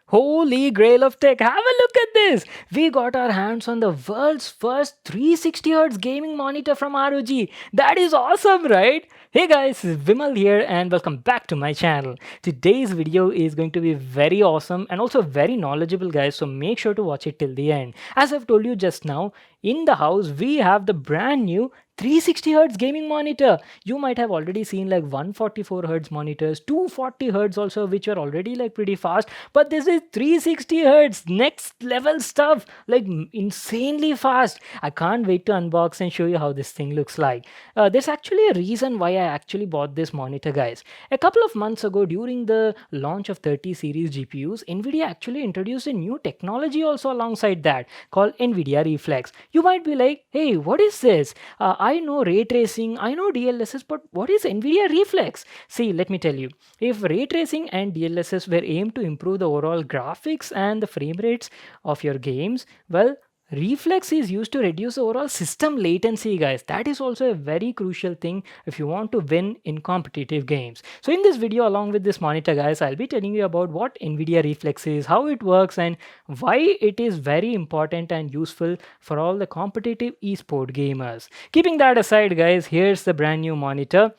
Holy grail of tech, have a look at this! We got our hands on the world's first 360Hz gaming monitor from ROG. That is awesome, right? Hey guys, this is Vimal here and welcome back to my channel. Today's video is going to be very awesome and also very knowledgeable, guys, so make sure to watch it till the end. As I've told you just now, in the house we have the brand new 360Hz gaming monitor. You might have already seen like 144Hz monitors, 240Hz also, which are already like pretty fast, but this is 360Hz, next level stuff, like insanely fast. I can't wait to unbox and show you how this thing looks like. There's actually a reason why I actually bought this monitor, guys. A couple of months ago, during the launch of 30 series GPUs, Nvidia actually introduced a new technology also alongside that called Nvidia Reflex. You might be like, hey, what is this? I know ray tracing, I know DLSS, but what is NVIDIA Reflex? See, let me tell you. If ray tracing and DLSS were aimed to improve the overall graphics and the frame rates of your games, well, Reflex is used to reduce the overall system latency, guys. That is also a very crucial thing if you want to win in competitive games. So in this video, along with this monitor, guys, I'll be telling you about what NVIDIA Reflex is, how it works, and why it is very important and useful for all the competitive esport gamers. Keeping that aside, guys, here's the brand new monitor.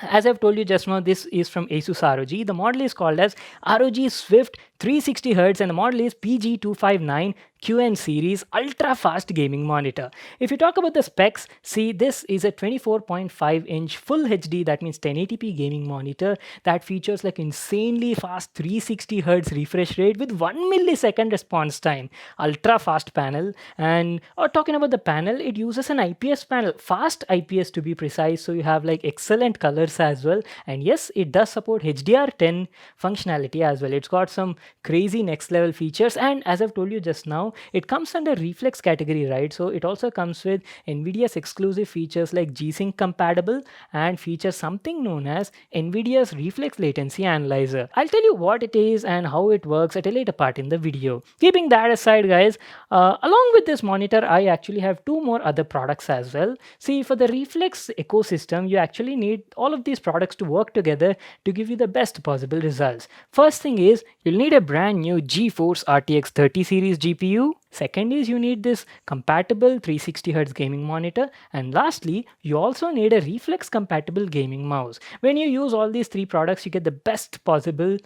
As I've told you just now, this is from Asus ROG. The model is called as ROG Swift 360Hz and the model is PG259 QN series ultra fast gaming monitor. If you talk about the specs, see, this is a 24.5-inch full HD, that means 1080p gaming monitor that features like insanely fast 360Hz refresh rate with 1 millisecond response time, ultra fast panel. And talking about the panel, it uses an IPS panel, fast IPS to be precise, so you have like excellent colors as well. And yes, it does support HDR10 functionality as well. It's got some crazy next level features, and as I've told you just now, it comes under reflex category, right? So it also comes with Nvidia's exclusive features like G-Sync compatible and features something known as Nvidia's reflex latency analyzer. I'll tell you what it is and how it works at a later part in the video. Keeping that aside, guys, along with this monitor, I actually have two more other products as well. See, for the reflex ecosystem, you actually need all of these products to work together to give you the best possible results. First thing is, you'll need a brand new GeForce RTX 30 series GPU. Second is, you need this compatible 360Hz gaming monitor. And lastly, you also need a reflex compatible gaming mouse. When you use all these three products, you get the best possible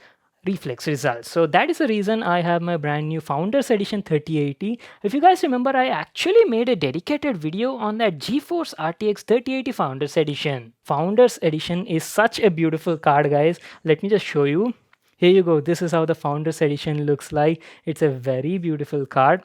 reflex results. So that is the reason I have my brand new Founders Edition 3080. If you guys remember, I actually made a dedicated video on that GeForce RTX 3080 Founders Edition. Founders Edition is such a beautiful card, guys. Let me just show you. Here you go. This is how the Founders Edition looks like. It's a very beautiful card.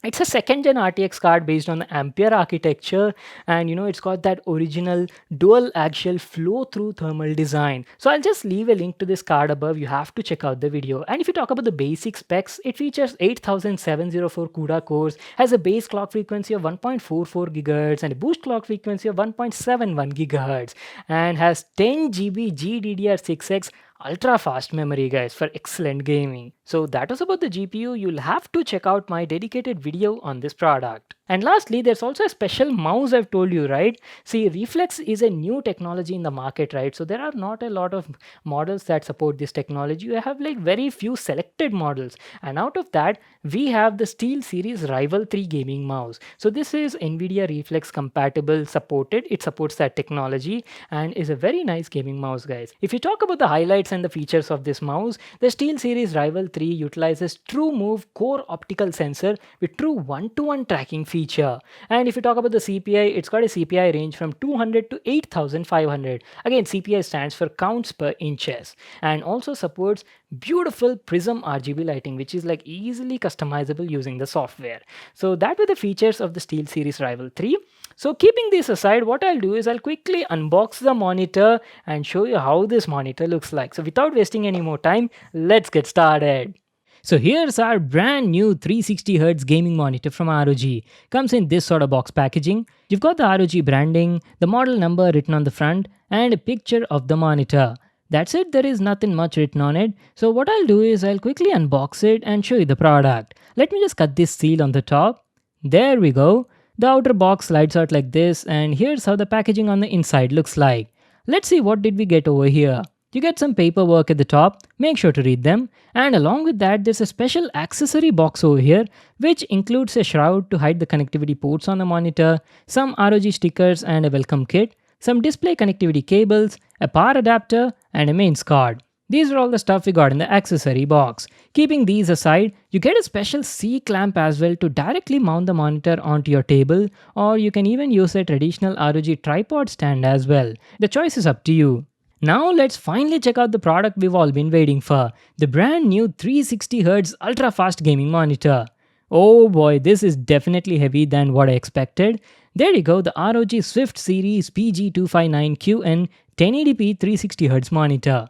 It's a second gen RTX card based on the Ampere architecture, and it's got that original dual axial flow through thermal design. So I'll just leave a link to this card above. You have to check out the video. And if you talk about the basic specs, it features 8704 CUDA cores, has a base clock frequency of 1.44 GHz and a boost clock frequency of 1.71 GHz, and has 10 GB GDDR6X ultra fast memory, guys, for excellent gaming. So that was about the GPU. You'll have to check out my dedicated video on this product. And lastly, there's also a special mouse I've told you, right? See, Reflex is a new technology in the market, right? So there are not a lot of models that support this technology. You have like very few selected models. And out of that, we have the SteelSeries Rival 3 gaming mouse. So this is NVIDIA Reflex compatible, supported. It supports that technology and is a very nice gaming mouse, guys. If you talk about the highlights and the features of this mouse, the SteelSeries Rival 3 utilizes TrueMove core optical sensor with true one-to-one tracking feature. And if you talk about the CPI, it's got a CPI range from 200 to 8500. Again, CPI stands for counts per inches, and also supports beautiful prism RGB lighting, which is like easily customizable using the software. So that were the features of the SteelSeries Rival 3. So keeping this aside, what I'll do is I'll quickly unbox the monitor and show you how this monitor looks like. So without wasting any more time, let's get started. So here's our brand new 360Hz gaming monitor from ROG. Comes in this sort of box packaging. You've got the ROG branding, the model number written on the front, and a picture of the monitor. That's it, there is nothing much written on it. So what I'll do is I'll quickly unbox it and show you the product. Let me just cut this seal on the top. There we go. The outer box slides out like this, and here's how the packaging on the inside looks like. Let's see what did we get over here. You get some paperwork at the top, make sure to read them. And along with that, there's a special accessory box over here, which includes a shroud to hide the connectivity ports on the monitor, some ROG stickers and a welcome kit, some display connectivity cables, a power adapter, and a mains card. These are all the stuff we got in the accessory box. Keeping these aside, you get a special C clamp as well to directly mount the monitor onto your table, or you can even use a traditional ROG tripod stand as well. The choice is up to you. Now let's finally check out the product we've all been waiting for, the brand new 360Hz ultra fast gaming monitor. Oh boy, this is definitely heavy than what I expected. There you go, the ROG Swift Series PG259QN 1080p 360Hz monitor.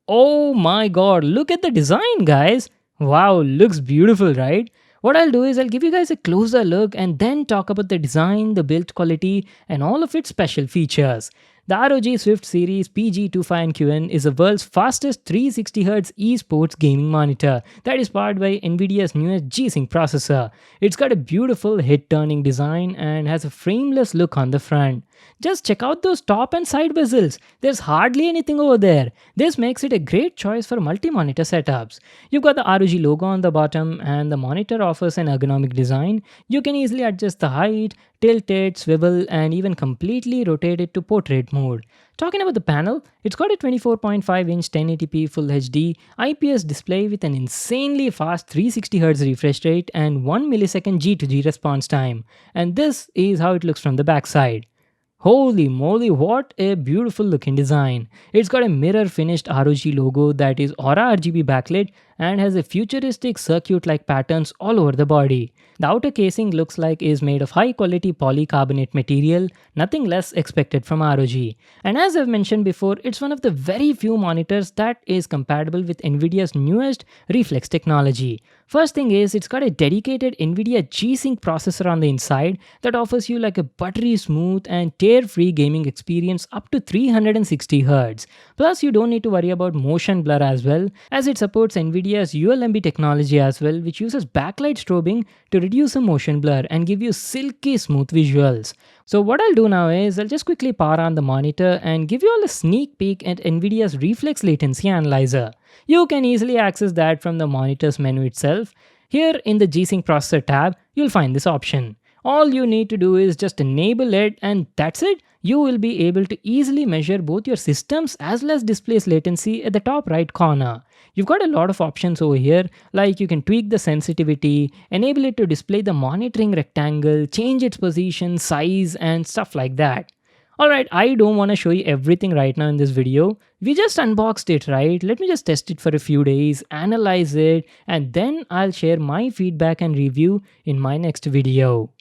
Oh my god, look at the design, guys! Wow, looks beautiful, right? What I'll do is I'll give you guys a closer look and then talk about the design, the build quality, and all of its special features. The ROG Swift Series PG25QN is the world's fastest 360Hz esports gaming monitor that is powered by NVIDIA's newest G-Sync processor. It's got a beautiful head-turning design and has a frameless look on the front. Just check out those top and side bezels. There's hardly anything over there. This makes it a great choice for multi-monitor setups. You've got the ROG logo on the bottom and the monitor offers an ergonomic design. You can easily adjust the height, tilt it, swivel, and even completely rotate it to portrait mode. Talking about the panel, it's got a 24.5-inch 1080p Full HD IPS display with an insanely fast 360Hz refresh rate and 1 millisecond G to G response time. And this is how it looks from the backside. Holy moly, what a beautiful looking design. It's got a mirror finished ROG logo that is Aura RGB backlit and has a futuristic circuit-like patterns all over the body. The outer casing looks like is made of high quality polycarbonate material, nothing less expected from ROG. And as I've mentioned before, it's one of the very few monitors that is compatible with NVIDIA's newest Reflex technology. First thing is, it's got a dedicated NVIDIA G-Sync processor on the inside that offers you like a buttery smooth and tear-free gaming experience up to 360Hz. Plus, you don't need to worry about motion blur as well, as it supports NVIDIA's ULMB technology as well, which uses backlight strobing to reduce the motion blur and give you silky smooth visuals. So what I'll do now is I'll just quickly power on the monitor and give you all a sneak peek at NVIDIA's Reflex Latency Analyzer. You can easily access that from the monitor's menu itself. Here in the G-Sync processor tab, you'll find this option. All you need to do is just enable it and that's it. You will be able to easily measure both your system's as well as display's latency at the top right corner. You've got a lot of options over here, like you can tweak the sensitivity, enable it to display the monitoring rectangle, change its position, size, and stuff like that. Alright, I don't want to show you everything right now in this video. We just unboxed it, right? Let me just test it for a few days, analyze it, and then I'll share my feedback and review in my next video.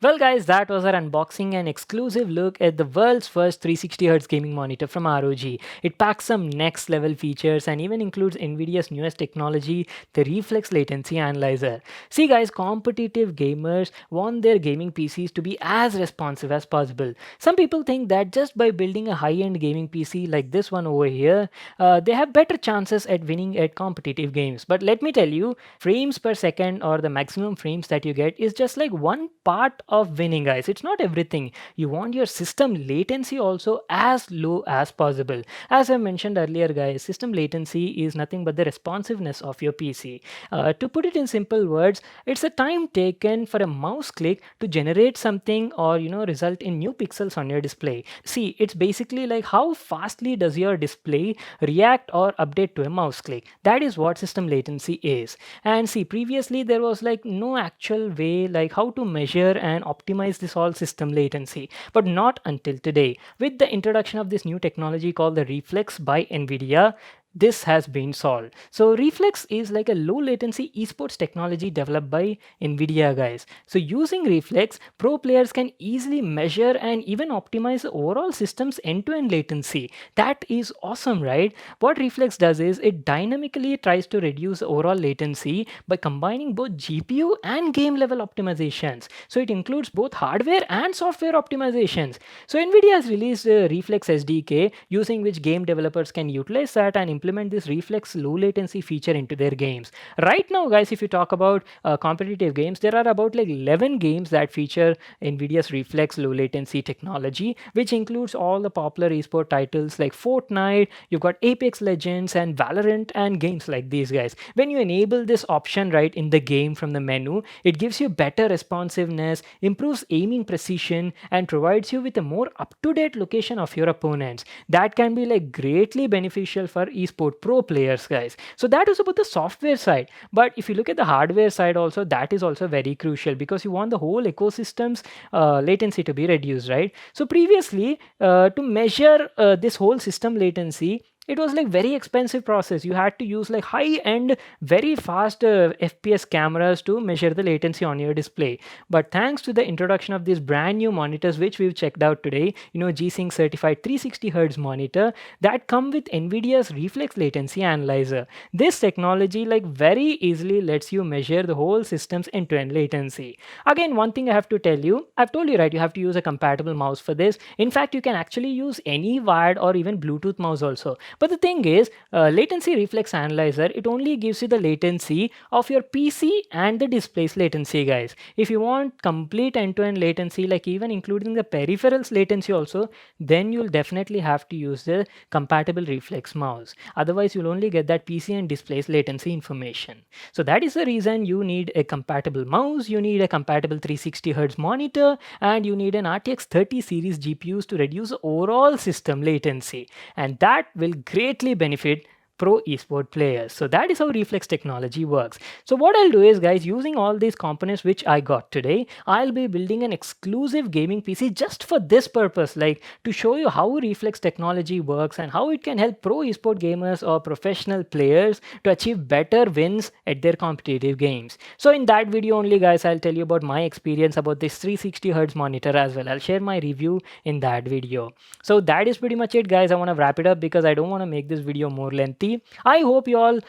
Well guys, that was our unboxing and exclusive look at the world's first 360Hz gaming monitor from ROG. It packs some next level features and even includes NVIDIA's newest technology, the Reflex Latency Analyzer. See guys, competitive gamers want their gaming PCs to be as responsive as possible. Some people think that just by building a high-end gaming PC like this one over here, they have better chances at winning at competitive games. But let me tell you, frames per second or the maximum frames that you get is just like one part of winning, guys. It's not everything. You want your system latency also as low as possible. As I mentioned earlier, guys, system latency is nothing but the responsiveness of your PC. To put it in simple words, it's the time taken for a mouse click to generate something or result in new pixels on your display. See, it's basically like how fastly does your display react or update to a mouse click. That is what system latency is. And see, previously there was like no actual way like how to measure and optimize this all system latency, but not until today. With the introduction of this new technology called the Reflex by NVIDIA, this has been solved. So Reflex is like a low latency esports technology developed by NVIDIA, guys. So using Reflex, pro players can easily measure and even optimize the overall system's end-to-end latency. That is awesome, right? What Reflex does is it dynamically tries to reduce the overall latency by combining both GPU and game level optimizations. So it includes both hardware and software optimizations. So NVIDIA has released a Reflex SDK using which game developers can utilize that and implement this reflex low latency feature into their games. Right now, guys, if you talk about competitive games, there are about like 11 games that feature NVIDIA's reflex low latency technology, which includes all the popular esport titles like Fortnite, you've got Apex Legends and Valorant and games like these, guys. When you enable this option right in the game from the menu, it gives you better responsiveness, improves aiming precision, and provides you with a more up-to-date location of your opponents. That can be like greatly beneficial for esport pro players, guys. So that is about the software side. But if you look at the hardware side also, that is also very crucial because you want the whole ecosystem's latency to be reduced, right? So previously, to measure this whole system latency, it was like very expensive process. You had to use like high end very fast fps cameras to measure the latency on your display. But thanks to the introduction of these brand new monitors which we've checked out today, G-Sync certified 360 hertz monitor that come with NVIDIA's reflex latency analyzer. This technology like very easily lets you measure the whole system's end-to-end latency. Again, one thing I have to tell you, I've told you, right, you have to use a compatible mouse for this. In fact, you can actually use any wired or even Bluetooth mouse also. But the thing is, latency reflex analyzer, it only gives you the latency of your PC and the display's latency, guys. If you want complete end-to-end latency, like even including the peripherals latency also, then you'll definitely have to use the compatible reflex mouse. Otherwise, you'll only get that PC and display's latency information. So that is the reason you need a compatible mouse, you need a compatible 360 Hz monitor, and you need an RTX 30 series GPUs to reduce the overall system latency. And that will greatly benefit pro esport players. So that is how reflex technology works. So what I'll do is, guys, using all these components which I got today, I'll be building an exclusive gaming PC just for this purpose, like to show you how reflex technology works and how it can help pro esport gamers or professional players to achieve better wins at their competitive games. So in that video only, guys, I'll tell you about my experience about this 360 Hz monitor as well. I'll share my review in that video. So that is pretty much it, guys. I want to wrap it up because I don't want to make this video more lengthy. I hope you all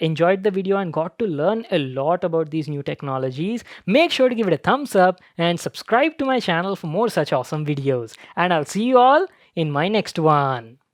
enjoyed the video and got to learn a lot about these new technologies. Make sure to give it a thumbs up and subscribe to my channel for more such awesome videos. And I'll see you all in my next one.